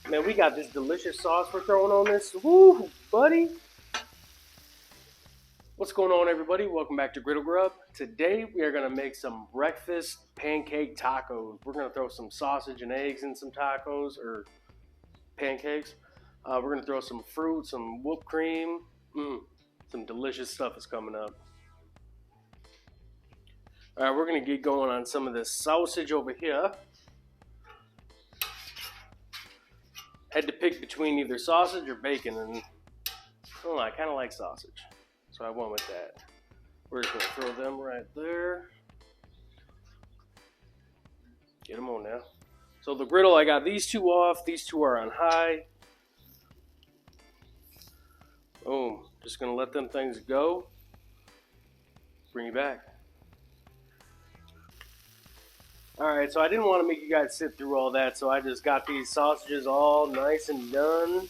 Man, we got this delicious sauce we're throwing on this. Woo, buddy. What's going on, everybody? Welcome back to Griddle Grub. Today we are going to make some breakfast pancake tacos. We're going to throw some sausage and eggs in some tacos or pancakes. We're going to throw some fruit, some whipped cream. Some delicious stuff is coming up. All right, we're going to get going on some of this sausage over here. Had to pick between either sausage or bacon, and I kind of like sausage, so I went with that. We're just going to throw them right there. Get them on now. So the griddle, I got these two off. These two are on high. Boom. Just going to let them things go. Bring you back. Alright, so I didn't want to make you guys sit through all that, so I just got these sausages all nice and done.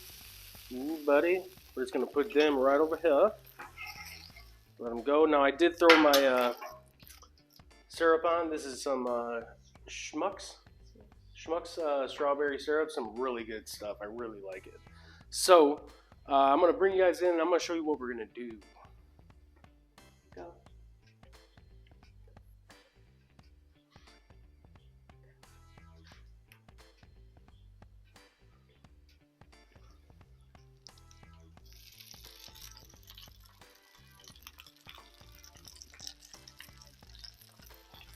Ooh, buddy. We're just going to put them right over here. Let them go. Now, I did throw my syrup on. This is some Schmucks strawberry syrup. Some really good stuff. I really like it. So, I'm going to bring you guys in, and I'm going to show you what we're going to do. Go.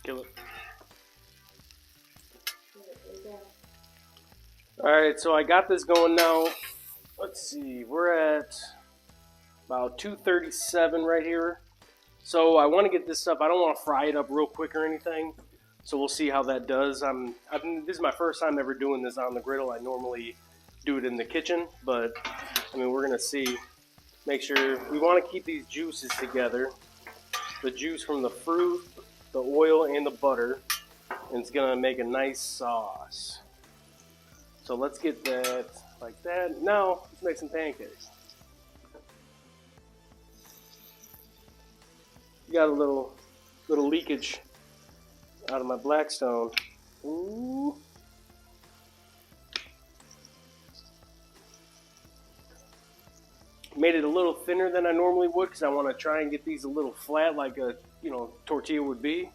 Kill it. Alright, so I got this going now. Let's see, we're at about 237 right here. So I want to get this stuff, I don't want to fry it up real quick or anything. So we'll see how that does. This is my first time ever doing this on the griddle. I normally do it in the kitchen, but I mean, we're going to see. Make sure, we want to keep these juices together. The juice from the fruit, the oil, and the butter. And it's going to make a nice sauce. So let's get that like that. Now, let's make some pancakes. Got a little leakage out of my Blackstone. Ooh. Made it a little thinner than I normally would because I want to try and get these a little flat like a tortilla would be.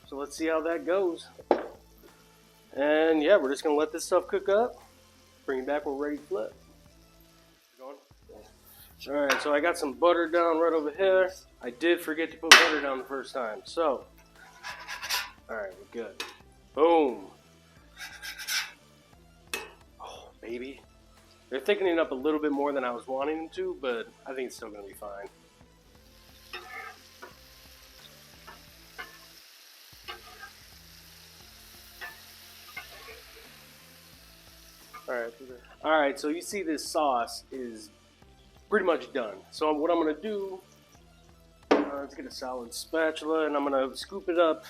So let's see how that goes. And yeah, we're just going to let this stuff cook up. Bring it back when we're ready to flip. Alright, so I got some butter down right over here. I did forget to put butter down the first time. So, alright, we're good. Boom. Oh, baby. They're thickening up a little bit more than I was wanting them to, but I think it's still going to be fine. Alright, so you see this sauce is pretty much done. So what I'm going to do, let's get a solid spatula, and I'm going to scoop it up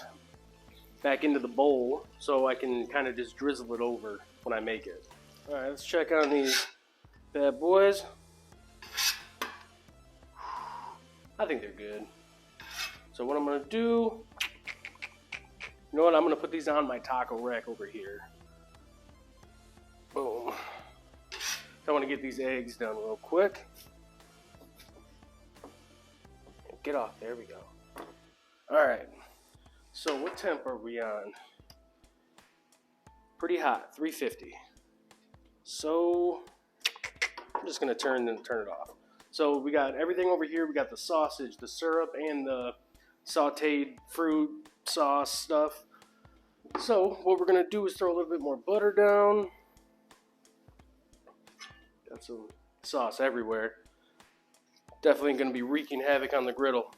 back into the bowl so I can kind of just drizzle it over when I make it. Alright, let's check on these bad boys. I think they're good. So what I'm going to do, you know what, I'm going to put these on my taco rack over here. Boom. So I want to get these eggs done real quick. Get off, there we go. Alright, so what temp are we on? Pretty hot, 350. So I'm just going to turn it off. So we got everything over here. We got the sausage, the syrup, and the sauteed fruit sauce stuff. So what we're going to do is throw a little bit more butter down. Got some sauce everywhere. Definitely going to be wreaking havoc on the griddle.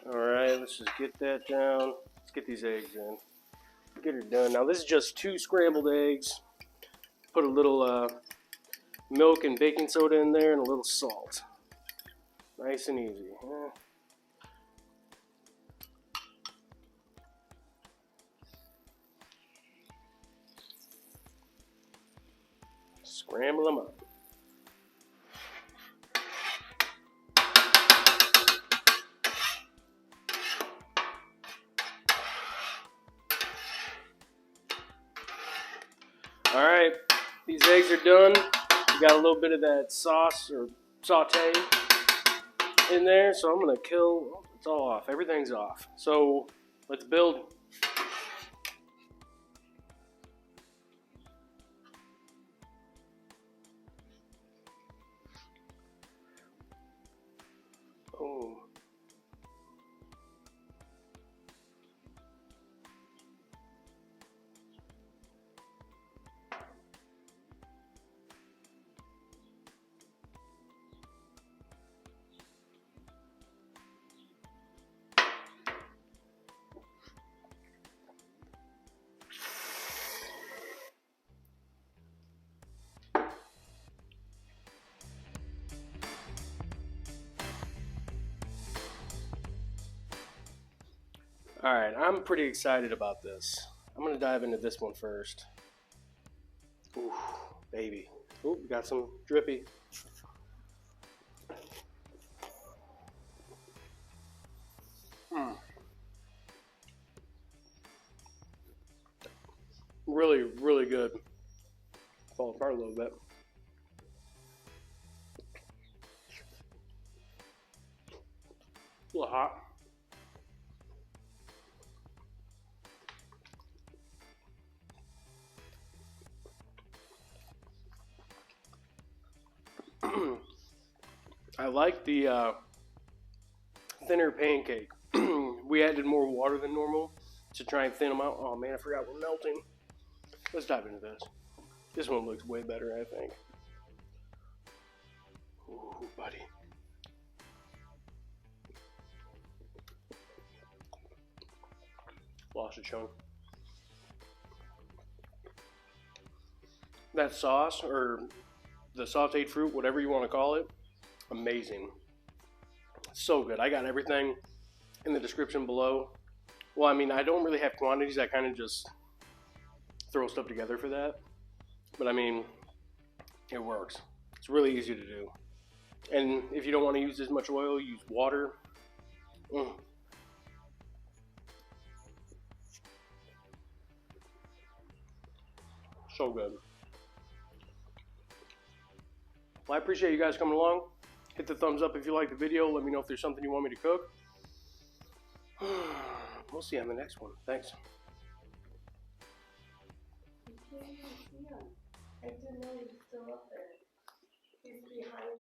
Alright, let's just get that down. Let's get these eggs in. Get her done. Now this is just 2 scrambled eggs. Put a little milk and baking soda in there and a little salt. Nice and easy. Scramble them up. Alright, these eggs are done. We got a little bit of that sauce or saute in there, so I'm gonna kill. It's all off. Everything's off. So let's build. Oh. Alright, I'm pretty excited about this. I'm going to dive into this one first. Ooh, baby. Ooh, got some drippy. Really, really good. Fall apart a little bit. A little hot. I like the thinner pancake. We added more water than normal to try and thin them out. Oh man, I forgot we're melting. Let's dive into this. This one looks way better, I think. Ooh, buddy. Lost a chunk. That sauce, or the sauteed fruit, whatever you want to call it, amazing. So good. I got everything in the description below. Well, I mean, I don't really have quantities. I kind of just throw stuff together for that. But I mean, it works. It's really easy to do. And if you don't want to use as much oil, use water. So good. Well, I appreciate you guys coming along. Hit the thumbs up if you like the video. Let me know if there's something you want me to cook. We'll see you on the next one. Thanks. I didn't know he was still up there. He's behind.